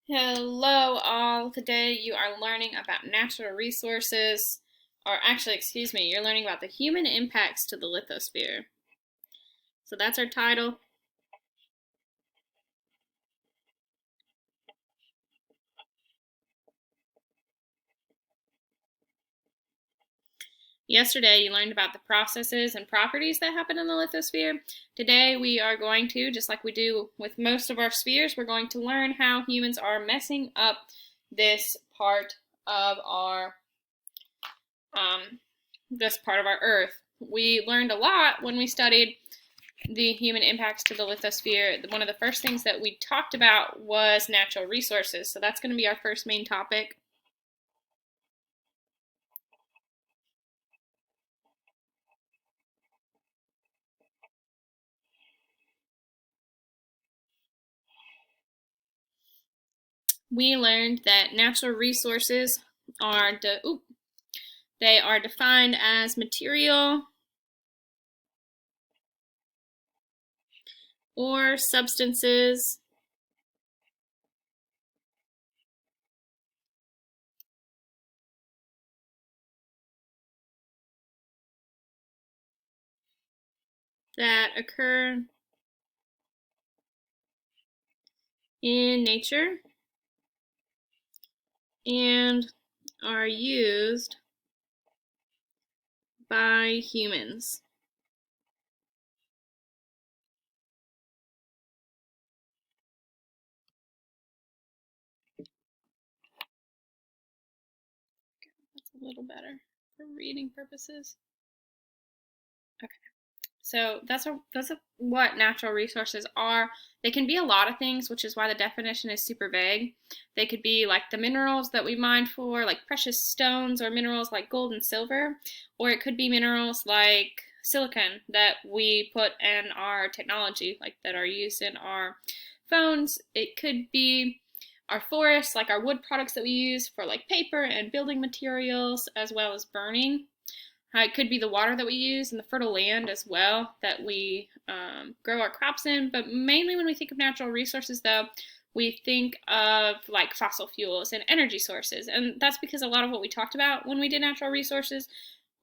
Hello all. Today you are learning about natural resources, or actually, excuse me, you're learning about the human impacts to the lithosphere. So that's our title. Yesterday you learned about the processes and properties that happen in the lithosphere. Today we are going to, just like we do with most of our spheres, we're going to learn how humans are messing up this part of our Earth. We learned a lot when we studied the human impacts to the lithosphere. One of the first things that we talked about was natural resources. So that's going to be our first main topic. We learned that natural resources are they are defined as material or substances that occur in nature and are used by humans. That's a little better for reading purposes. Okay. So that's what natural resources are. They can be a lot of things, which is why the definition is super vague. They could be like the minerals that we mine for, like precious stones, or minerals like gold and silver, or it could be minerals like silicon that we put in our technology, like that are used in our phones. It could be our forests, like our wood products that we use for like paper and building materials, as well as burning. It could be the water that we use and the fertile land as well that we grow our crops in. But mainly when we think of natural resources, though, we think of like fossil fuels and energy sources. And that's because a lot of what we talked about when we did natural resources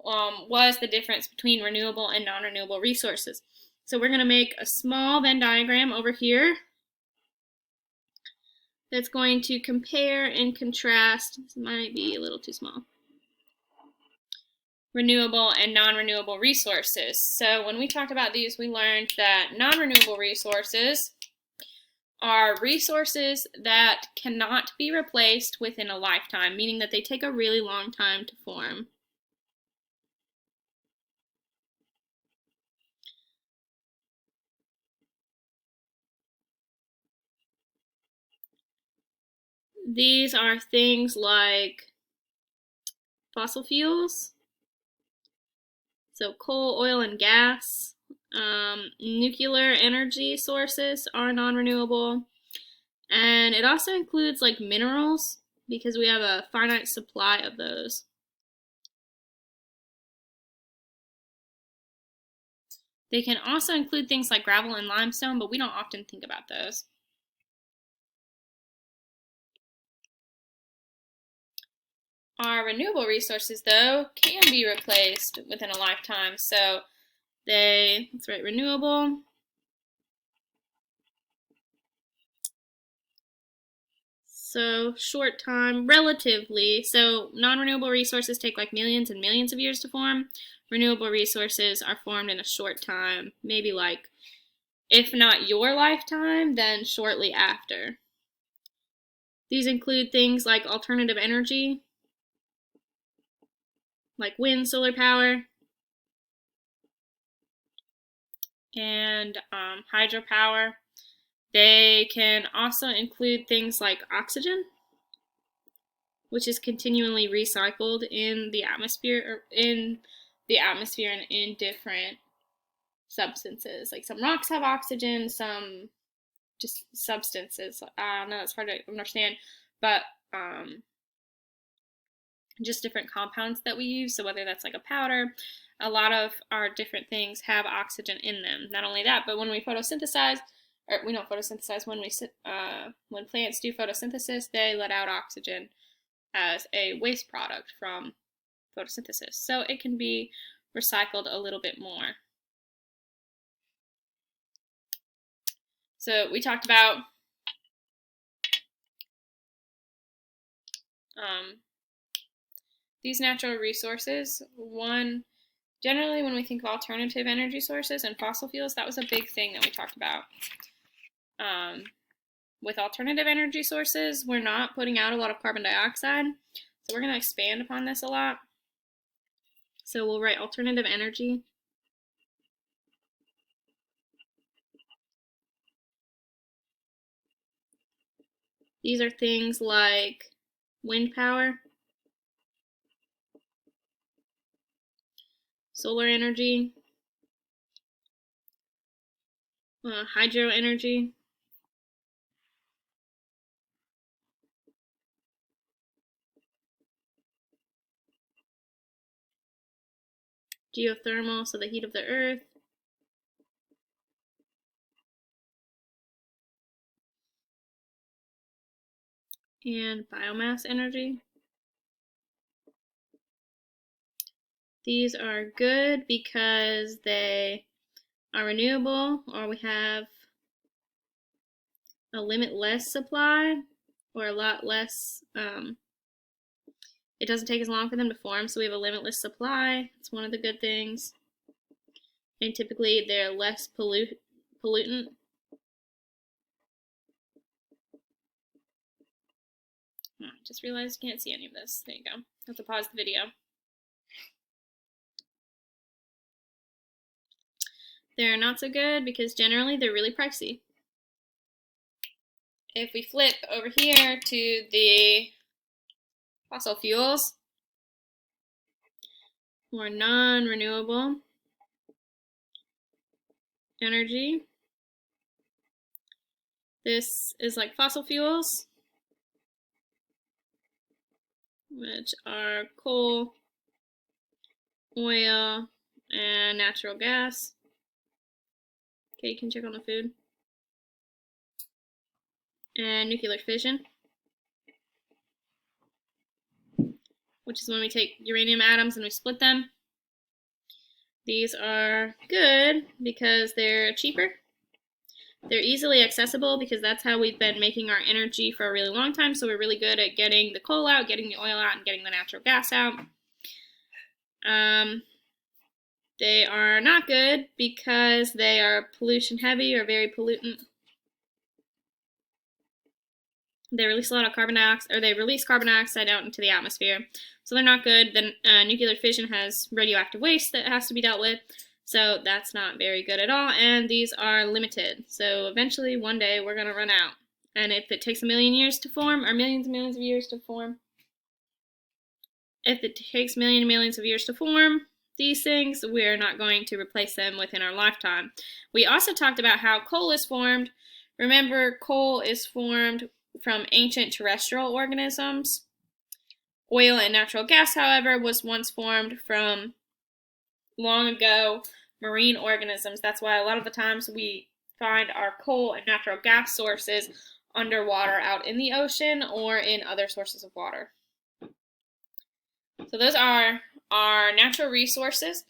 was the difference between renewable and non-renewable resources. So we're going to make a small Venn diagram over here that's going to compare and contrast. This might be a little too small. Renewable and non-renewable resources. So when we talked about these, we learned that non-renewable resources are resources that cannot be replaced within a lifetime, meaning that they take a really long time to form. These are things like fossil fuels, so coal, oil, and gas. Nuclear energy sources are non-renewable. And it also includes like minerals because we have a finite supply of those. They can also include things like gravel and limestone, but we don't often think about those. Our renewable resources, though, can be replaced within a lifetime. So let's write renewable. So short time, relatively. So non-renewable resources take like millions and millions of years to form. Renewable resources are formed in a short time, maybe like, if not your lifetime, then shortly after. These include things like alternative energy, like wind, solar power, and hydropower. They can also include things like oxygen, which is continually recycled in the atmosphere and in different substances. Like some rocks have oxygen, some just substances. I know it's hard to understand, but just different compounds that we use. So whether that's like a powder, a lot of our different things have oxygen in them. Not only that, but when we photosynthesize or we don't photosynthesize. When plants do photosynthesis, they let out oxygen as a waste product from photosynthesis. So it can be recycled a little bit more. So we talked about these natural resources. One, generally when we think of alternative energy sources and fossil fuels, that was a big thing that we talked about. With alternative energy sources, we're not putting out a lot of carbon dioxide. So we're going to expand upon this a lot. So we'll write alternative energy. These are things like wind power, solar energy, hydro energy, geothermal, so the heat of the earth, and biomass energy. These are good because they are renewable, or we have a limitless supply, or a lot less, it doesn't take as long for them to form, so we have a limitless supply. It's one of the good things. And typically they're less pollutant. I just realized you can't see any of this. There you go. I have to pause the video. They're not so good because generally they're really pricey. If we flip over here to the fossil fuels, or non-renewable energy, this is like fossil fuels, which are coal, oil, and natural gas. Okay, you can check on the food. And nuclear fission, which is when we take uranium atoms and we split them. These are good because they're cheaper. They're easily accessible because that's how we've been making our energy for a really long time. So we're really good at getting the coal out, getting the oil out, and getting the natural gas out. They are not good because they are pollution heavy or very pollutant. They release a lot of carbon dioxide, or they release carbon dioxide out into the atmosphere. So they're not good. Then nuclear fission has radioactive waste that has to be dealt with. So that's not very good at all. And these are limited. So eventually, one day, we're going to run out. And if it takes a million years to form, or millions and millions of years to form, if it takes millions of years to form these things, we're not going to replace them within our lifetime. We also talked about how coal is formed. Remember, coal is formed from ancient terrestrial organisms. Oil and natural gas, however, was once formed from long ago marine organisms. That's why a lot of the times we find our coal and natural gas sources underwater out in the ocean or in other sources of water. So those are our natural resources.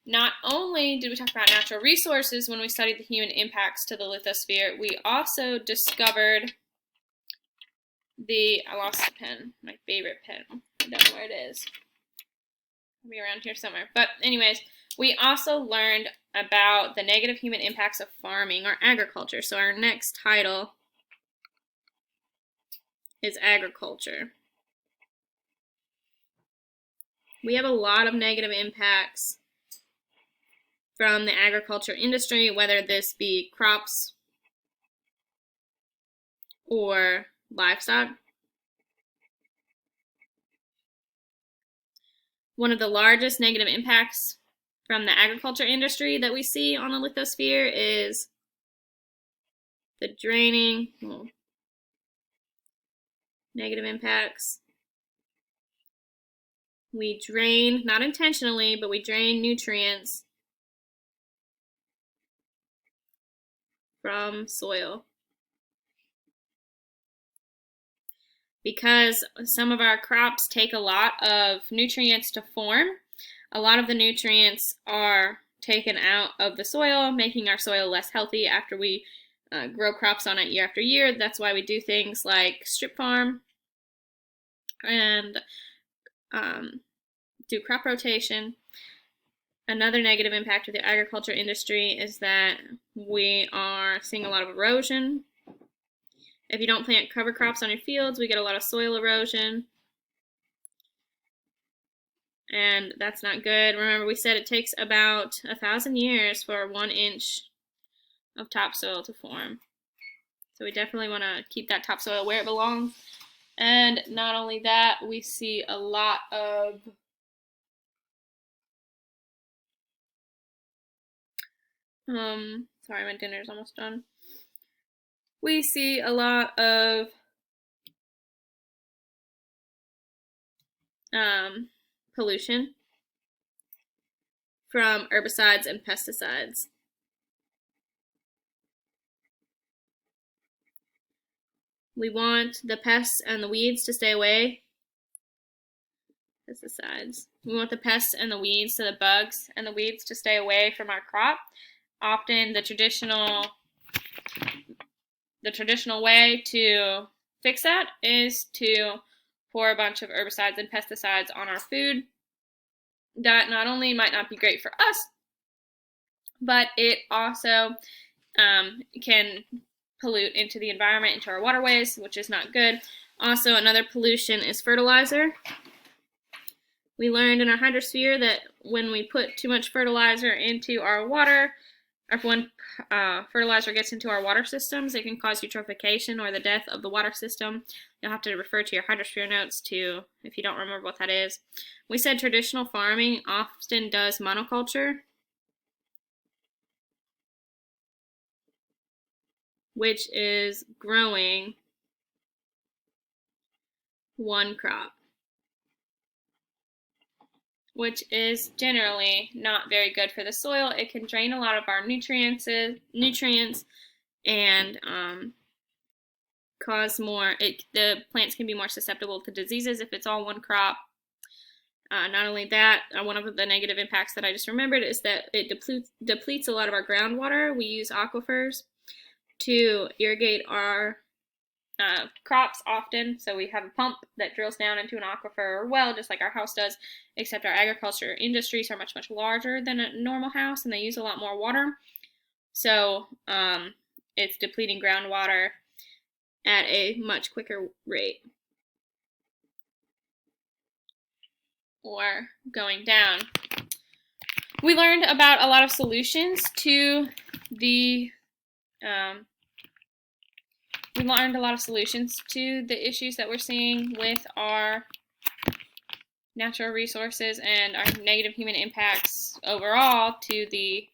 Not only did we talk about natural resources when we studied the human impacts to the lithosphere, we also discovered I lost the pen, my favorite pen. I don't know where it is. It'll be around here somewhere. But anyways, we also learned about the negative human impacts of farming or agriculture. So our next title is agriculture. We have a lot of negative impacts from the agriculture industry, whether this be crops or livestock. One of the largest negative impacts from the agriculture industry that we see on the lithosphere is the draining, negative impacts. We drain, not intentionally, but we drain nutrients from soil. Because some of our crops take a lot of nutrients to form, a lot of the nutrients are taken out of the soil, making our soil less healthy after we grow crops on it year after year. That's why we do things like strip farm and do crop rotation. Another negative impact of the agriculture industry is that we are seeing a lot of erosion. If you don't plant cover crops on your fields, we get a lot of soil erosion. And that's not good. Remember, we said it takes about 1,000 years for 1 inch of topsoil to form. So we definitely want to keep that topsoil where it belongs. And not only that, we see a lot of sorry, my dinner's almost done. We see a lot of pollution from herbicides and pesticides. We want the pests and the weeds to stay away. Pesticides. We want the pests and the weeds, so the bugs and the weeds, to stay away from our crop. Often the traditional way to fix that is to pour a bunch of herbicides and pesticides on our food. That not only might not be great for us, but it also can pollute into the environment, into our waterways, which is not good. Also, another pollution is fertilizer. We learned in our hydrosphere that when we put too much fertilizer into our water, or if when fertilizer gets into our water systems, it can cause eutrophication or the death of the water system. You'll have to refer to your hydrosphere notes too if you don't remember what that is. We said traditional farming often does monoculture, which is growing one crop, which is generally not very good for the soil. It can drain a lot of our nutrients and cause more, the plants can be more susceptible to diseases if it's all one crop. Not only that, one of the negative impacts that I just remembered is that it depletes a lot of our groundwater. We use aquifers to irrigate our crops often, so we have a pump that drills down into an aquifer or well, just like our house does, except our agriculture industries are much, much larger than a normal house, and they use a lot more water. So it's depleting groundwater at a much quicker rate, or going down. We learned about a lot of solutions to the issues that we're seeing with our natural resources and our negative human impacts overall to the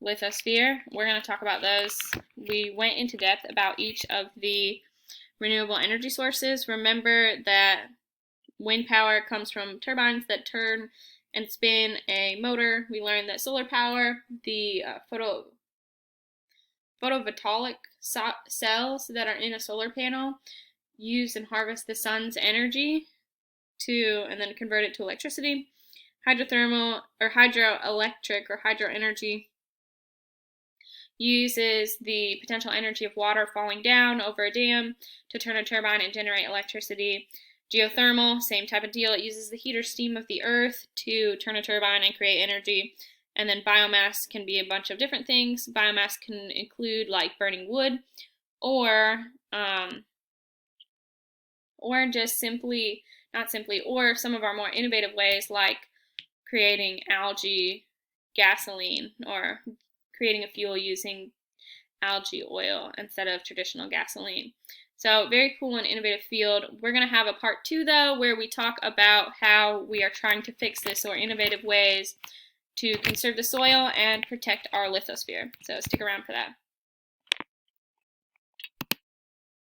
lithosphere. We're going to talk about those. We went into depth about each of the renewable energy sources. Remember that wind power comes from turbines that turn and spin a motor. We learned that solar power, the photovoltaic cells that are in a solar panel, use and harvest the sun's energy and then convert it to electricity. Hydrothermal or hydroelectric or hydroenergy uses the potential energy of water falling down over a dam to turn a turbine and generate electricity. Geothermal, same type of deal. It uses the heat or steam of the earth to turn a turbine and create energy. And then biomass can be a bunch of different things. Biomass can include like burning wood, or just simply, or some of our more innovative ways like creating algae gasoline, or creating a fuel using algae oil instead of traditional gasoline. So very cool and innovative field. We're going to have a part 2 though, where we talk about how we are trying to fix this, or innovative ways to conserve the soil and protect our lithosphere. So stick around for that.